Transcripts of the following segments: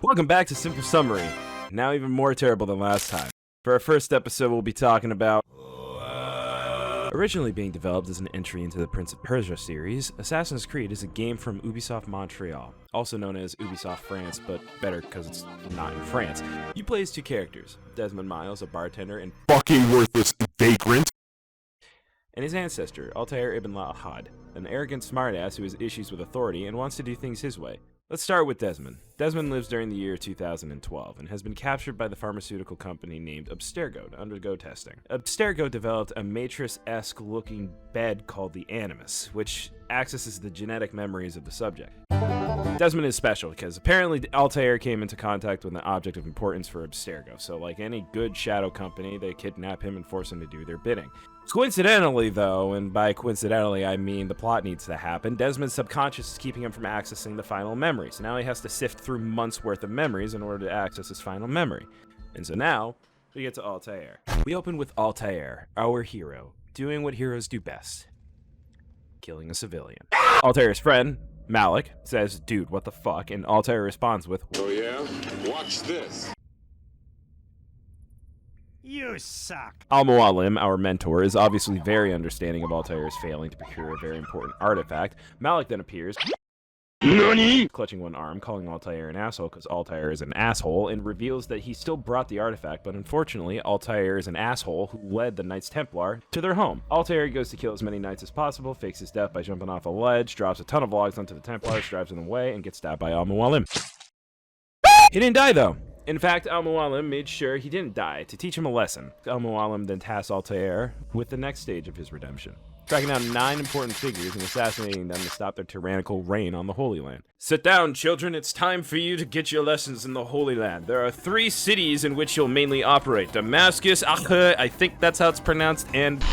Welcome back to Simple Summary, now even more terrible than last time. For our first episode, we'll be talking about... Originally being developed as an entry into the Prince of Persia series, Assassin's Creed is a game from Ubisoft Montreal, also known as Ubisoft France, but better because it's not in France. You play as two characters, Desmond Miles, a bartender, and fucking worthless vagrant, and his ancestor, Altair ibn Lahad, an arrogant smartass who has issues with authority and wants to do things his way. Let's start with Desmond. Desmond lives during the year 2012 and has been captured by the pharmaceutical company named Abstergo to undergo testing. Abstergo developed a Matrix-esque looking bed called the Animus, which accesses the genetic memories of the subject. Desmond is special because apparently Altair came into contact with an object of importance for Abstergo, so like any good shadow company, they kidnap him and force him to do their bidding. Coincidentally, though, and by coincidentally I mean the plot needs to happen, Desmond's subconscious is keeping him from accessing the final memory, so now he has to sift through months worth of memories in order to access his final memory. And so now, we get to Altair. We open with Altair, our hero, doing what heroes do best. Killing a civilian. Altair's friend, Malik, says, "Dude, what the fuck?" And Altair responds with, "Oh yeah? Watch this." You suck. Al-Mualim, our mentor, is obviously very understanding of Altair's failing to procure a very important artifact. Malik then appears, NANI? clutching one arm, calling Altair an asshole because Altair is an asshole, and reveals that he still brought the artifact, but unfortunately, Altair is an asshole who led the Knights Templar to their home. Altair goes to kill as many knights as possible, fakes his death by jumping off a ledge, drops a ton of logs onto the Templars, drives them away, and gets stabbed by Al-Mualim. He didn't die, though. In fact, Al-Mualim made sure he didn't die to teach him a lesson. Al-Mualim then tasked Altair with the next stage of his redemption, tracking down 9 important figures and assassinating them to stop their tyrannical reign on the Holy Land. Sit down, children. It's time for you to get your lessons in the Holy Land. There are 3 cities in which you'll mainly operate: Damascus, Acre, I think that's how it's pronounced, and...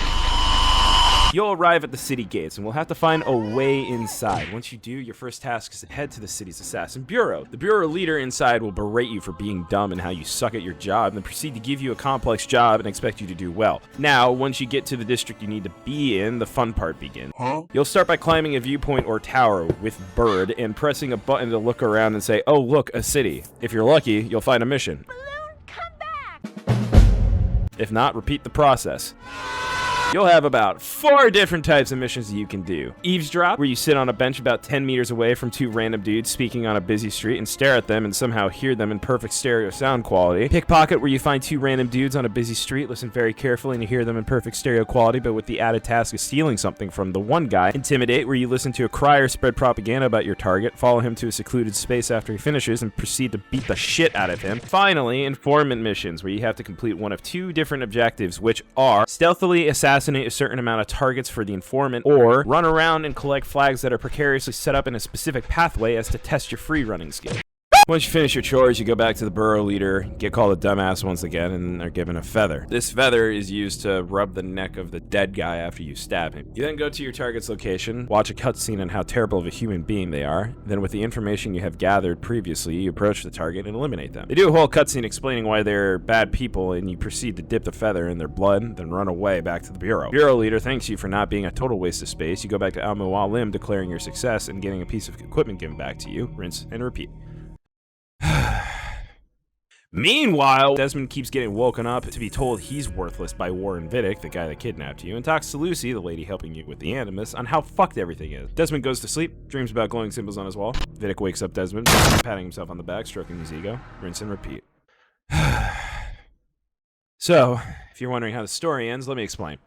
You'll arrive at the city gates, and we'll have to find a way inside. Once you do, your first task is to head to the city's assassin bureau. The bureau leader inside will berate you for being dumb and how you suck at your job, and then proceed to give you a complex job and expect you to do well. Now, once you get to the district you need to be in, the fun part begins. You'll start by climbing a viewpoint or tower with Bird and pressing a button to look around and say, "Oh, look, a city." If you're lucky, you'll find a mission. Balloon, come back! If not, repeat the process. You'll have about 4 different types of missions that you can do. Eavesdrop, where you sit on a bench about 10 meters away from 2 random dudes speaking on a busy street and stare at them and somehow hear them in perfect stereo sound quality. Pickpocket, where you find 2 random dudes on a busy street, listen very carefully and you hear them in perfect stereo quality, but with the added task of stealing something from the one guy. Intimidate, where you listen to a crier spread propaganda about your target, follow him to a secluded space after he finishes, and proceed to beat the shit out of him. Finally, Informant missions, where you have to complete one of 2 different objectives, which are stealthily assassinate a certain amount of targets for the informant, or run around and collect flags that are precariously set up in a specific pathway as to test your free running skill. Once you finish your chores, you go back to the bureau leader, get called a dumbass once again, and are given a feather. This feather is used to rub the neck of the dead guy after you stab him. You then go to your target's location, watch a cutscene on how terrible of a human being they are, then with the information you have gathered previously, you approach the target and eliminate them. They do a whole cutscene explaining why they're bad people, and you proceed to dip the feather in their blood, then run away back to the bureau. Bureau leader thanks you for not being a total waste of space. You go back to Al-Mualim declaring your success and getting a piece of equipment given back to you. Rinse and repeat. Meanwhile, Desmond keeps getting woken up to be told he's worthless by Warren Vidic, the guy that kidnapped you, and talks to Lucy, the lady helping you with the Animus, on how fucked everything is. Desmond goes to sleep, dreams about glowing symbols on his wall. Vidic wakes up Desmond, patting himself on the back, stroking his ego. Rinse and repeat. So, if you're wondering how the story ends, let me explain.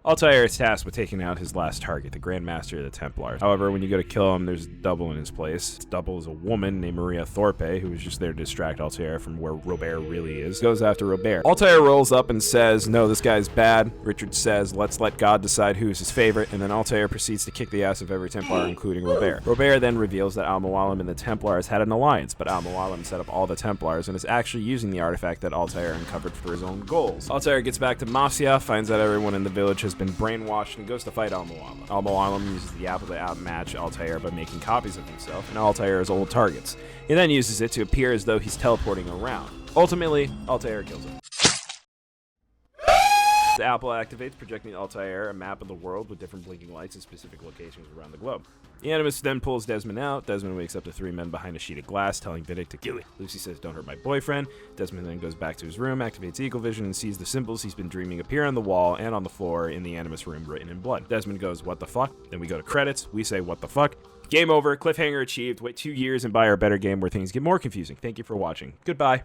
Altair is tasked with taking out his last target, the Grand Master of the Templars. However, when you go to kill him, there's Double in his place. Double is a woman named Maria Thorpe, who was just there to distract Altair from where Robert really is. Goes after Robert. Altair rolls up and says, "No, this guy's bad." Richard says, "Let's let God decide who's his favorite," and then Altair proceeds to kick the ass of every Templar, including Robert. Robert then reveals that Al-Mualim and the Templars had an alliance, but Al-Mualim set up all the Templars and is actually using the artifact that Altair uncovered for his own goals. Altair gets back to Masya, finds out everyone in the village has been brainwashed, and goes to fight Al-Mualim. Al-Mualim uses the apple to outmatch Altair by making copies of himself and Altair's old targets. He then uses it to appear as though he's teleporting around. Ultimately, Altair kills him. The apple activates, projecting Altair a map of the world with different blinking lights in specific locations around the globe. The Animus then pulls Desmond out. Desmond wakes up to 3 men behind a sheet of glass, telling Vidic to kill it. Lucy says, "Don't hurt my boyfriend." Desmond then goes back to his room, activates Eagle Vision, and sees the symbols he's been dreaming appear on the wall and on the floor in the Animus room written in blood. Desmond goes, "What the fuck?" Then we go to credits. We say, "What the fuck?" Game over. Cliffhanger achieved. Wait 2 years and buy our better game where things get more confusing. Thank you for watching. Goodbye.